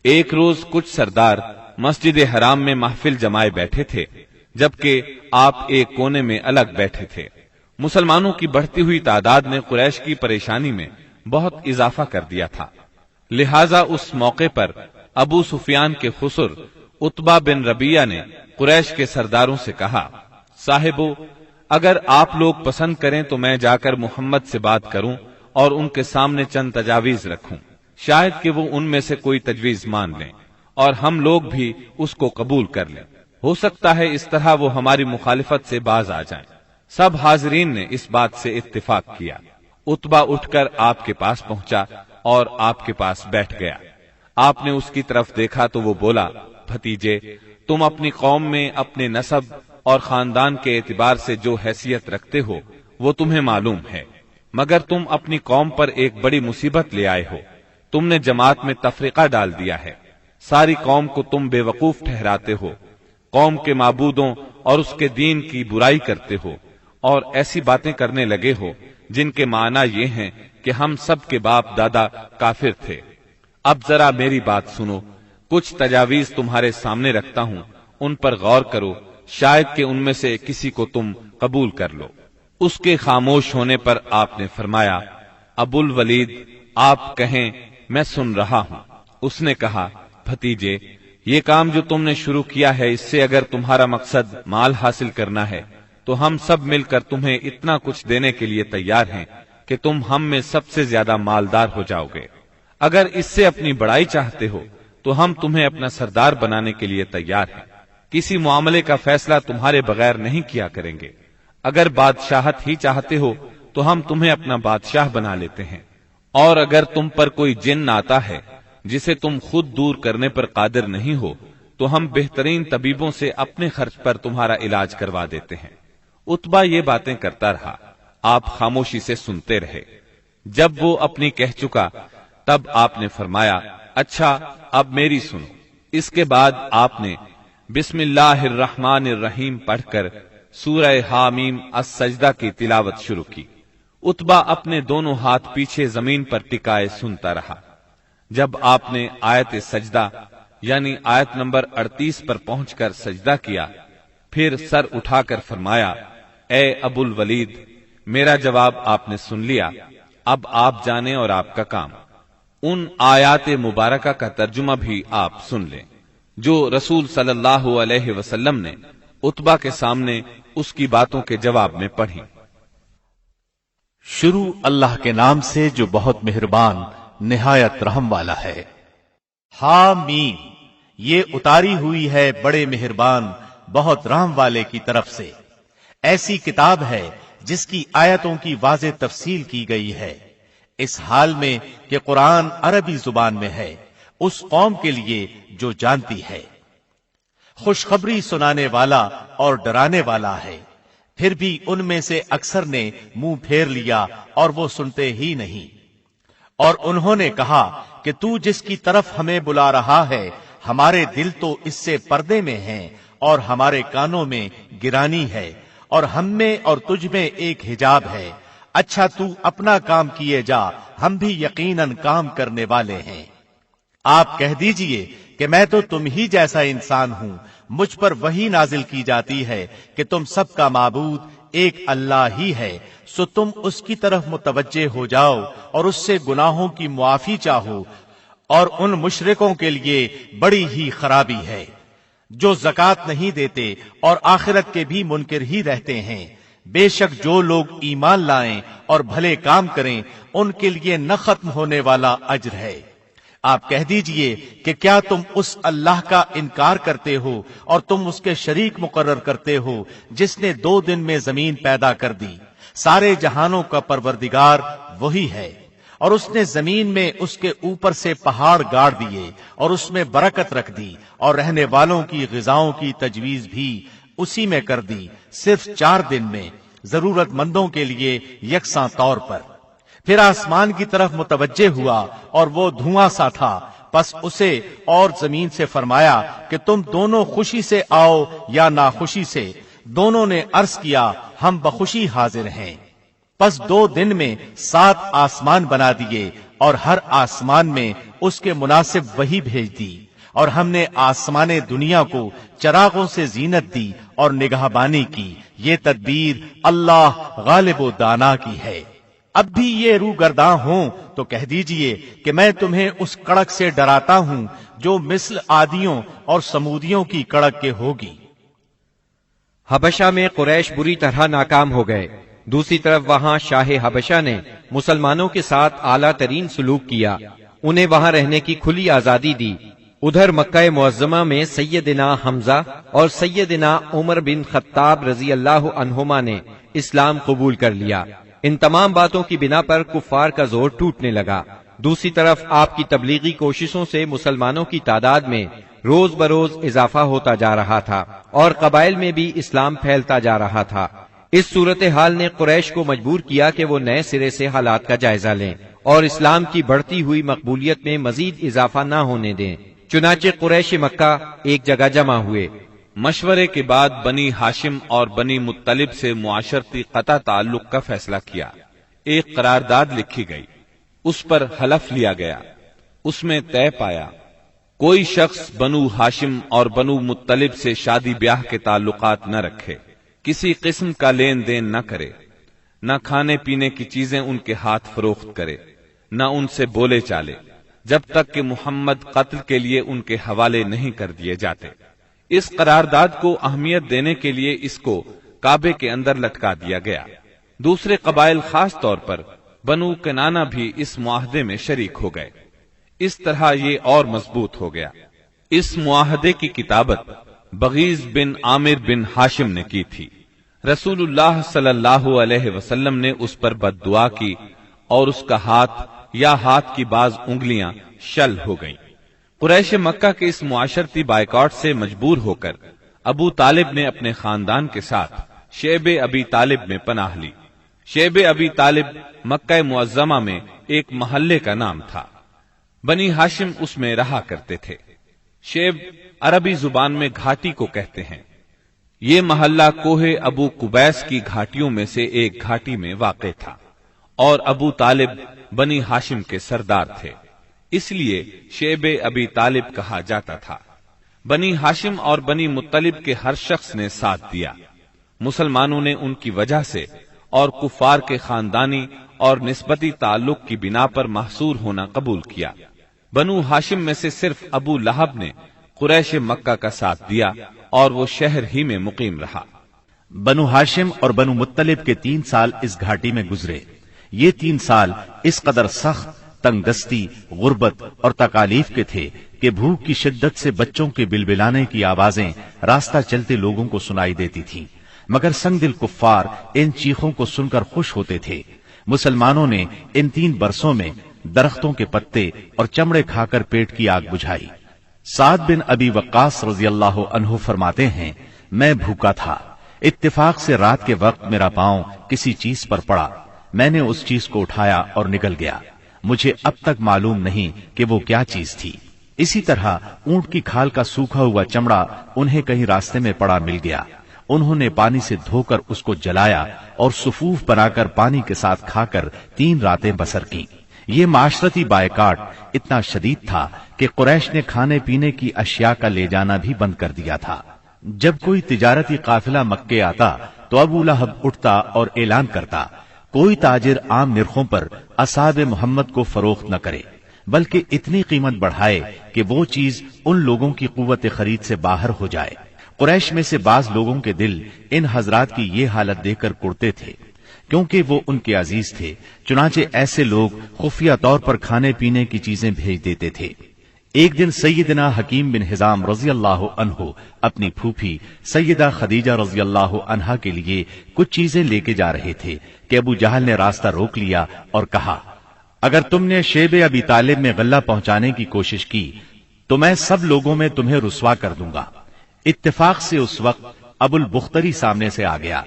ایک روز کچھ سردار مسجد حرام میں محفل جمائے بیٹھے تھے، جبکہ آپ ایک کونے میں الگ بیٹھے تھے۔ مسلمانوں کی بڑھتی ہوئی تعداد نے قریش کی پریشانی میں بہت اضافہ کر دیا تھا، لہذا اس موقع پر ابو سفیان کے خسر عتبہ بن ربیعہ نے قریش کے سرداروں سے کہا، صاحبو، اگر آپ لوگ پسند کریں تو میں جا کر محمد سے بات کروں اور ان کے سامنے چند تجاویز رکھوں، شاید کہ وہ ان میں سے کوئی تجویز مان لیں اور ہم لوگ بھی اس کو قبول کر لیں، ہو سکتا ہے اس طرح وہ ہماری مخالفت سے باز آ جائیں۔ سب حاضرین نے اس بات سے اتفاق کیا۔ عتبہ اٹھ کر آپ کے پاس پہنچا اور آپ کے پاس بیٹھ گیا۔ آپ نے اس کی طرف دیکھا تو وہ بولا، بھتیجے، تم اپنی قوم میں اپنے نسب اور خاندان کے اعتبار سے جو حیثیت رکھتے ہو وہ تمہیں معلوم ہے، مگر تم اپنی قوم پر ایک بڑی مصیبت لے آئے ہو۔ تم نے جماعت میں تفرقہ ڈال دیا ہے، ساری قوم کو تم بے وقوف ٹھہراتے ہو، قوم کے معبودوں اور اس کے دین کی برائی کرتے ہو اور ایسی باتیں کرنے لگے ہو جن کے معنی یہ ہیں کہ ہم سب کے باپ دادا کافر تھے۔ اب ذرا میری بات سنو، کچھ تجاویز تمہارے سامنے رکھتا ہوں، ان پر غور کرو، شاید کہ ان میں سے کسی کو تم قبول کر لو۔ اس کے خاموش ہونے پر آپ نے فرمایا، ابو الولید، آپ کہیں، میں سن رہا ہوں۔ اس نے کہا، بھتیجے، یہ کام جو تم نے شروع کیا ہے، اس سے اگر تمہارا مقصد مال حاصل کرنا ہے تو ہم سب مل کر تمہیں اتنا کچھ دینے کے لیے تیار ہیں کہ تم ہم میں سب سے زیادہ مالدار ہو جاؤ گے۔ اگر اس سے اپنی بڑائی چاہتے ہو تو ہم تمہیں اپنا سردار بنانے کے لیے تیار ہیں، کسی معاملے کا فیصلہ تمہارے بغیر نہیں کیا کریں گے۔ اگر بادشاہت ہی چاہتے ہو تو ہم تمہیں اپنا بادشاہ بنا لیتے ہیں، اور اگر تم پر کوئی جن آتا ہے جسے تم خود دور کرنے پر قادر نہیں ہو تو ہم بہترین طبیبوں سے اپنے خرچ پر تمہارا علاج کروا دیتے ہیں۔ عتبہ یہ باتیں کرتا رہا، آپ خاموشی سے سنتے رہے۔ جب وہ اپنی کہہ چکا تب آپ نے فرمایا، اچھا اب میری سنو۔ اس کے بعد آپ نے بسم اللہ الرحمن الرحیم پڑھ کر سورہ حامیم السجدہ کی تلاوت شروع کی۔ عتبہ اپنے دونوں ہاتھ پیچھے زمین پر ٹکائے سنتا رہا۔ جب آپ نے آیت سجدہ یعنی آیت نمبر 38 پر پہنچ کر سجدہ کیا، پھر سر اٹھا کر فرمایا، اے ابو الولید، میرا جواب آپ نے سن لیا، اب آپ جانیں اور آپ کا کام۔ ان آیات مبارکہ کا ترجمہ بھی آپ سن لیں جو رسول صلی اللہ علیہ وسلم نے عتبہ کے سامنے اس کی باتوں کے جواب میں پڑھی۔ شروع اللہ کے نام سے جو بہت مہربان نہایت رحم والا ہے۔ حامیم، یہ اتاری ہوئی ہے بڑے مہربان بہت رحم والے کی طرف سے۔ ایسی کتاب ہے جس کی آیتوں کی واضح تفصیل کی گئی ہے، اس حال میں کہ قرآن عربی زبان میں ہے، اس قوم کے لیے جو جانتی ہے۔ خوشخبری سنانے والا اور ڈرانے والا ہے، پھر بھی ان میں سے اکثر نے منہ پھیر لیا اور وہ سنتے ہی نہیں۔ اور انہوں نے کہا کہ تو جس کی طرف ہمیں بلا رہا ہے، ہمارے دل تو اس سے پردے میں ہیں اور ہمارے کانوں میں گرانی ہے، اور ہم میں اور تجھ میں ایک حجاب ہے۔ اچھا تو اپنا کام کیے جا، ہم بھی یقیناً کام کرنے والے ہیں۔ آپ کہہ دیجئے کہ میں تو تم ہی جیسا انسان ہوں، مجھ پر وحی نازل کی جاتی ہے کہ تم سب کا معبود ایک اللہ ہی ہے، سو تم اس کی طرف متوجہ ہو جاؤ اور اس سے گناہوں کی معافی چاہو، اور ان مشرکوں کے لیے بڑی ہی خرابی ہے جو زکوٰۃ نہیں دیتے اور آخرت کے بھی منکر ہی رہتے ہیں۔ بے شک جو لوگ ایمان لائیں اور بھلے کام کریں ان کے لیے نہ ختم ہونے والا اجر ہے۔ آپ کہہ دیجئے کہ کیا تم اس اللہ کا انکار کرتے ہو اور تم اس کے شریک مقرر کرتے ہو جس نے 2 دن میں زمین پیدا کر دی۔ سارے جہانوں کا پروردگار وہی ہے، اور اس نے زمین میں اس کے اوپر سے پہاڑ گاڑ دیے اور اس میں برکت رکھ دی، اور رہنے والوں کی غذاؤں کی تجویز بھی اسی میں کر دی، صرف 4 دن میں، ضرورت مندوں کے لیے یکساں طور پر۔ پھر آسمان کی طرف متوجہ ہوا اور وہ دھواں سا تھا، پس اسے اور زمین سے فرمایا کہ تم دونوں خوشی سے آؤ یا ناخوشی سے۔ دونوں نے عرض کیا ہم بخوشی حاضر ہیں۔ پس 2 دن میں 7 آسمان بنا دیے اور ہر آسمان میں اس کے مناسب وحی بھیج دی، اور ہم نے آسمان دنیا کو چراغوں سے زینت دی اور نگہبانی کی۔ یہ تدبیر اللہ غالب و دانا کی ہے۔ اب بھی یہ روگرداں ہوں تو کہہ دیجئے کہ میں تمہیں اس کڑک سے ڈراتا ہوں جو مثل عادیوں اور سمودیوں کی کڑک کے ہوگی۔ حبشہ میں قریش بری طرح ناکام ہو گئے۔ دوسری طرف وہاں شاہ حبشہ نے مسلمانوں کے ساتھ اعلیٰ ترین سلوک کیا، انہیں وہاں رہنے کی کھلی آزادی دی۔ ادھر مکہ معظمہ میں سیدنا حمزہ اور سیدنا عمر بن خطاب رضی اللہ عنہما نے اسلام قبول کر لیا۔ ان تمام باتوں کی بنا پر کفار کا زور ٹوٹنے لگا۔ دوسری طرف آپ کی تبلیغی کوششوں سے مسلمانوں کی تعداد میں روز بروز اضافہ ہوتا جا رہا تھا اور قبائل میں بھی اسلام پھیلتا جا رہا تھا۔ اس صورتحال نے قریش کو مجبور کیا کہ وہ نئے سرے سے حالات کا جائزہ لیں اور اسلام کی بڑھتی ہوئی مقبولیت میں مزید اضافہ نہ ہونے دیں۔ چنانچہ قریش مکہ ایک جگہ جمع ہوئے۔ مشورے کے بعد بنی ہاشم اور بنی مطلب سے معاشرتی قطع تعلق کا فیصلہ کیا۔ ایک قرارداد لکھی گئی، اس پر حلف لیا گیا۔ اس میں طے پایا کوئی شخص بنو ہاشم اور بنو مطلب سے شادی بیاہ کے تعلقات نہ رکھے، کسی قسم کا لین دین نہ کرے، نہ کھانے پینے کی چیزیں ان کے ہاتھ فروخت کرے، نہ ان سے بولے چالے، جب تک کہ محمد قتل کے لیے ان کے حوالے نہیں کر دیے جاتے۔ اس قرارداد کو اہمیت دینے کے لیے اس کو کعبے کے اندر لٹکا دیا گیا۔ دوسرے قبائل خاص طور پر بنو کنانہ بھی اس معاہدے میں شریک ہو گئے۔ اس طرح یہ اور مضبوط ہو گیا۔ اس معاہدے کی کتابت بغیز بن عامر بن ہاشم نے کی تھی۔ رسول اللہ صلی اللہ علیہ وسلم نے اس پر بد دعا کی اور اس کا ہاتھ یا ہاتھ کی بعض انگلیاں شل ہو گئیں۔ قریش مکہ کے اس معاشرتی بائیکاٹ سے مجبور ہو کر ابو طالب نے اپنے خاندان کے ساتھ شیب ابی طالب میں پناہ لی۔ شیب ابی طالب مکہ معظمہ میں ایک محلے کا نام تھا۔ بنی ہاشم اس میں رہا کرتے تھے۔ شیب عربی زبان میں گھاٹی کو کہتے ہیں۔ یہ محلہ کوہ ابو قبیس کی گھاٹیوں میں سے ایک گھاٹی میں واقع تھا اور ابو طالب بنی ہاشم کے سردار تھے، اس لیے شیب ابی طالب کہا جاتا تھا۔ بنی ہاشم اور بنی مطلب کے ہر شخص نے ساتھ دیا۔ مسلمانوں نے ان کی وجہ سے اور کفار کے خاندانی اور نسبتی تعلق کی بنا پر محصور ہونا قبول کیا۔ بنو ہاشم میں سے صرف ابو لہب نے قریش مکہ کا ساتھ دیا اور وہ شہر ہی میں مقیم رہا۔ بنو ہاشم اور بنو مطلب کے 3 سال اس گھاٹی میں گزرے۔ یہ 3 سال اس قدر سخت، تنگ دستی، غربت اور تکالیف کے تھے کہ بھوک کی شدت سے بچوں کے بلبلانے کی آوازیں راستہ چلتے لوگوں کو سنائی دیتی تھیں، مگر سنگ دل کفار ان چیخوں کو سن کر خوش ہوتے تھے۔ مسلمانوں نے ان 3 برسوں میں درختوں کے پتے اور چمڑے کھا کر پیٹ کی آگ بجھائی۔ سعد بن ابی وقاص رضی اللہ عنہ فرماتے ہیں، میں بھوکا تھا، اتفاق سے رات کے وقت میرا پاؤں کسی چیز پر پڑا، میں نے اس چیز کو اٹھایا اور نگل گیا، مجھے اب تک معلوم نہیں کہ وہ کیا چیز تھی۔ اسی طرح اونٹ کی کھال کا سوکھا ہوا چمڑا انہیں کہیں راستے میں پڑا مل گیا، انہوں نے پانی سے دھو کر اس کو جلایا اور صفوف بنا کر پانی کے ساتھ کھا کر 3 راتیں بسر کی۔ یہ معاشرتی بائیکاٹ اتنا شدید تھا کہ قریش نے کھانے پینے کی اشیاء کا لے جانا بھی بند کر دیا تھا۔ جب کوئی تجارتی قافلہ مکے آتا تو ابو لہب اٹھتا اور اعلان کرتا، کوئی تاجر عام نرخوں پر اصحاب محمد کو فروخت نہ کرے، بلکہ اتنی قیمت بڑھائے کہ وہ چیز ان لوگوں کی قوت خرید سے باہر ہو جائے۔ قریش میں سے بعض لوگوں کے دل ان حضرات کی یہ حالت دیکھ کر کڑتے تھے، کیونکہ وہ ان کے عزیز تھے، چنانچہ ایسے لوگ خفیہ طور پر کھانے پینے کی چیزیں بھیج دیتے تھے۔ ایک دن سیدنا حکیم بن حزام رضی اللہ عنہ اپنی پھوپھی سیدہ خدیجہ رضی اللہ عنہا کے لیے کچھ چیزیں لے کے جا رہے تھے کہ ابو جہل نے راستہ روک لیا اور کہا، اگر تم نے شیب ابی طالب میں غلہ پہنچانے کی کوشش کی تو میں سب لوگوں میں تمہیں رسوا کر دوں گا۔ اتفاق سے اس وقت ابو البختری سامنے سے آ گیا۔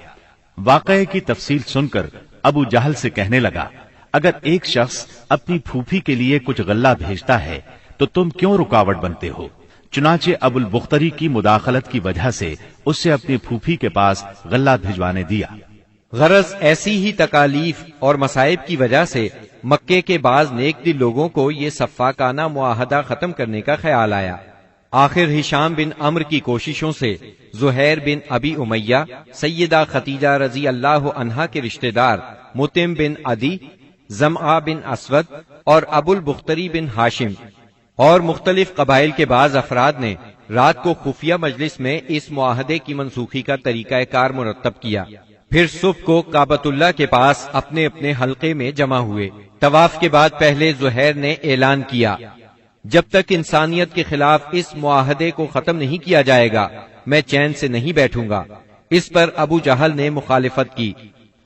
واقعے کی تفصیل سن کر ابو جہل سے کہنے لگا، اگر ایک شخص اپنی پھوپھی کے لیے کچھ غلہ بھیجتا ہے تو تم کیوں رکاوٹ بنتے ہو؟ چنانچہ ابو البختری کی مداخلت کی وجہ سے اس سے اپنی پھوپھی کے پاس غلہ بھجوانے دیا۔ غرض ایسی ہی تکالیف اور مصائب کی وجہ سے مکے کے بعض نیک دل لوگوں کو یہ سفاکانہ معاہدہ ختم کرنے کا خیال آیا۔ آخر ہشام بن عمرو کی کوششوں سے زہیر بن ابی امیہ، سیدہ ختیجہ رضی اللہ عنہا کے رشتہ دار مطعم بن عدی، زمعہ بن اسود اور ابو البختری بن ہاشم اور مختلف قبائل کے بعض افراد نے رات کو خفیہ مجلس میں اس معاہدے کی منسوخی کا طریقہ کار مرتب کیا۔ پھر صبح کو کعبۃ اللہ کے پاس اپنے اپنے حلقے میں جمع ہوئے۔ طواف کے بعد پہلے زہیر نے اعلان کیا، جب تک انسانیت کے خلاف اس معاہدے کو ختم نہیں کیا جائے گا میں چین سے نہیں بیٹھوں گا۔ اس پر ابو جہل نے مخالفت کی،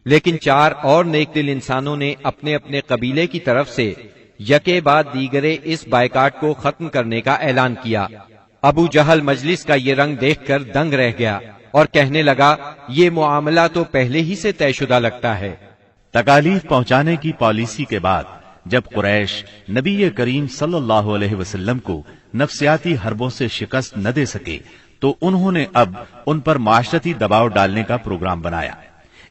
لیکن 4 اور نیک دل انسانوں نے اپنے اپنے قبیلے کی طرف سے یکے بعد دیگرے اس بائیکاٹ کو ختم کرنے کا اعلان کیا۔ ابو جہل مجلس کا یہ رنگ دیکھ کر دنگ رہ گیا اور کہنے لگا، یہ معاملہ تو پہلے ہی سے طے شدہ لگتا ہے۔ تکالیف پہنچانے کی پالیسی کے بعد جب قریش نبی کریم صلی اللہ علیہ وسلم کو نفسیاتی حربوں سے شکست نہ دے سکے تو انہوں نے اب ان پر معاشرتی دباؤ ڈالنے کا پروگرام بنایا۔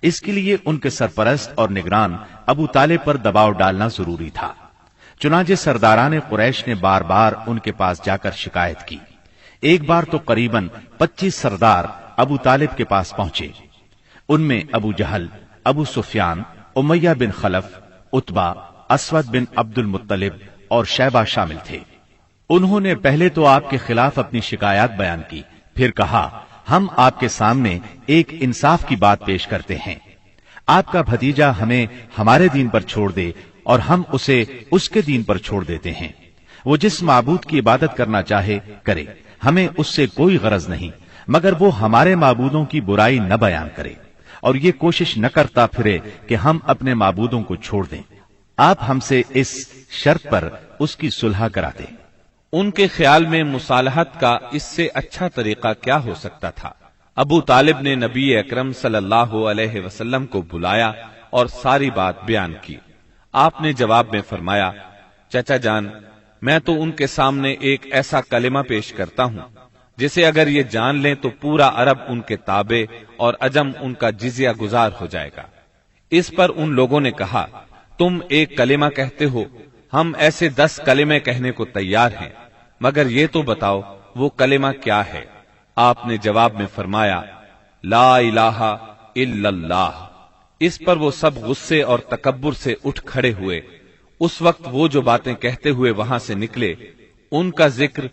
اس کے لیے ان کے سرپرست اور نگران ابو طالب پر دباؤ ڈالنا ضروری تھا۔ چنانچہ سرداران قریش نے بار بار ان کے پاس جا کر شکایت کی۔ ایک بار تو قریباً 25 سردار ابو طالب کے پاس پہنچے۔ ان میں ابو جہل، ابو سفیان، امیہ بن خلف، عتبہ، اسود بن عبد المطلب اور شیبہ شامل تھے۔ انہوں نے پہلے تو آپ کے خلاف اپنی شکایات بیان کی، پھر کہا، ہم آپ کے سامنے ایک انصاف کی بات پیش کرتے ہیں۔ آپ کا بھتیجا ہمیں ہمارے دین پر چھوڑ دے اور ہم اسے اس کے دین پر چھوڑ دیتے ہیں۔ وہ جس معبود کی عبادت کرنا چاہے کرے، ہمیں اس سے کوئی غرض نہیں، مگر وہ ہمارے معبودوں کی برائی نہ بیان کرے اور یہ کوشش نہ کرتا پھرے کہ ہم اپنے معبودوں کو چھوڑ دیں۔ آپ ہم سے اس شرط پر اس کی صلح کرا دیں۔ ان کے خیال میں مصالحت کا اس سے اچھا طریقہ کیا ہو سکتا تھا؟ ابو طالب نے نبی اکرم صلی اللہ علیہ وسلم کو بلایا اور ساری بات بیان کی۔ آپ نے جواب میں فرمایا، چچا جان، میں تو ان کے سامنے ایک ایسا کلمہ پیش کرتا ہوں جسے اگر یہ جان لیں تو پورا عرب ان کے تابع اور عجم ان کا جزیہ گزار ہو جائے گا۔ اس پر ان لوگوں نے کہا، تم ایک کلمہ کہتے ہو، ہم ایسے 10 کلمے کہنے کو تیار ہیں، مگر یہ تو بتاؤ وہ کلمہ کیا ہے؟ آپ نے جواب میں فرمایا، لا الہ الا اللہ۔ اس پر وہ سب غصے اور تکبر سے اٹھ کھڑے ہوئے۔ اس وقت وہ جو باتیں کہتے ہوئے وہاں سے نکلے ان کا ذکر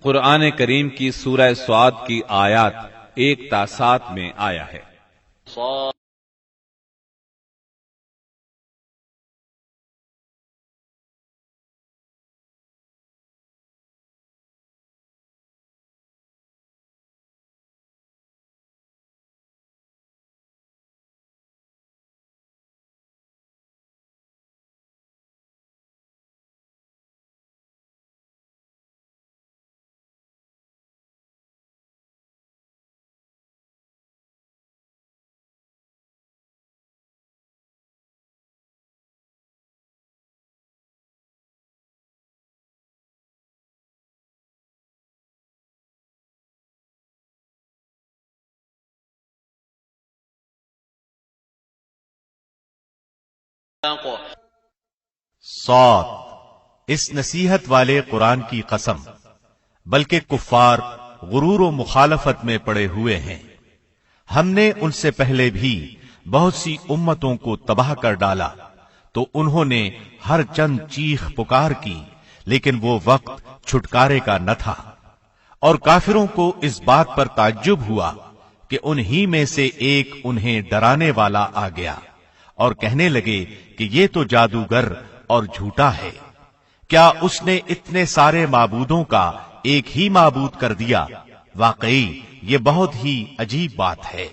قرآن کریم کی سورہ صاد کی آیات 1 تا 7 میں آیا ہے۔ صاد، اس نصیحت والے قرآن کی قسم، بلکہ کفار غرور و مخالفت میں پڑے ہوئے ہیں۔ ہم نے ان سے پہلے بھی بہت سی امتوں کو تباہ کر ڈالا تو انہوں نے ہر چند چیخ پکار کی، لیکن وہ وقت چھٹکارے کا نہ تھا، اور کافروں کو اس بات پر تعجب ہوا کہ انہی میں سے ایک انہیں ڈرانے والا آ گیا اور کہنے لگے کہ یہ تو جادوگر اور جھوٹا ہے۔ کیا اس نے اتنے سارے معبودوں کا ایک ہی معبود کر دیا؟ واقعی یہ بہت ہی عجیب بات ہے۔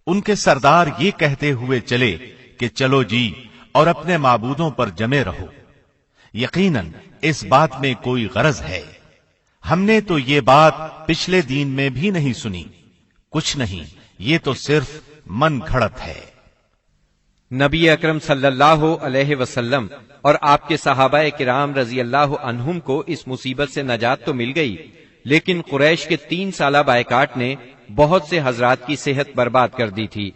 ان کے سردار یہ کہتے ہوئے چلے کہ چلو جی اور اپنے معبودوں پر جمے رہو، یقیناً اس بات میں کوئی غرض ہے۔ ہم نے تو یہ بات پچھلے دین میں بھی نہیں سنی، کچھ نہیں، یہ تو صرف من گھڑت ہے۔ نبی اکرم صلی اللہ علیہ وسلم اور آپ کے صحابہ کرام رضی اللہ عنہم کو اس مصیبت سے نجات تو مل گئی، لیکن قریش کے 3 سالہ بائیکاٹ نے بہت سے حضرات کی صحت برباد کر دی تھی۔